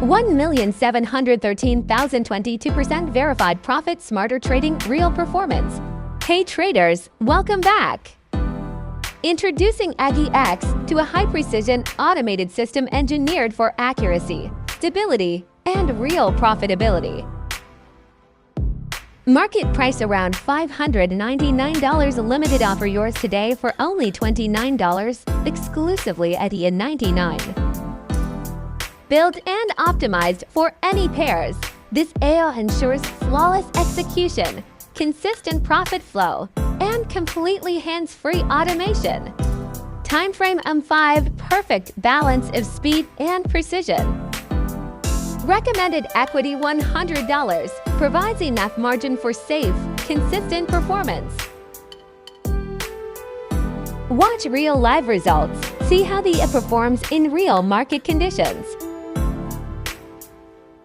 1,713,022% verified profit, smarter trading, real performance. Hey traders, welcome back! Introducing AGI X to a high-precision automated system engineered for accuracy, stability, and real profitability. Market price around $599. Limited offer yours today for only $29 exclusively at EA99. Built and optimized for any pairs, this AI ensures flawless execution, consistent profit flow, and completely hands-free automation. Timeframe M5, perfect balance of speed and precision. Recommended equity $100, provides enough margin for safe, consistent performance. Watch real live results. See how the IA performs in real market conditions.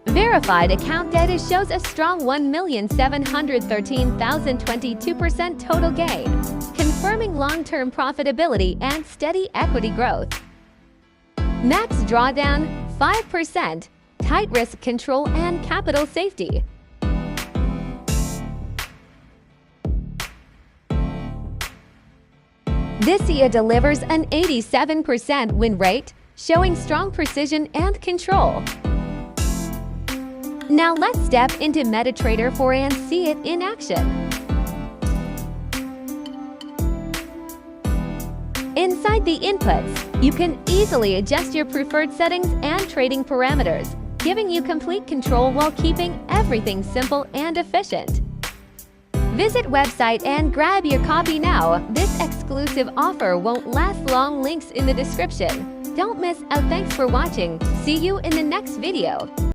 Verified account data shows a strong 1,713,022% total gain, confirming long-term profitability and steady equity growth. Max drawdown 5%, tight risk control and capital safety. This IA delivers an 87% win rate, showing strong precision and control. Now let's step into MetaTrader 4 and see it in action. Inside the inputs, you can easily adjust your preferred settings and trading parameters, giving you complete control while keeping everything simple and efficient. Visit website and grab your copy now. This exclusive offer won't last long. Links in the description. Don't miss out. Thanks for watching. See you in the next video.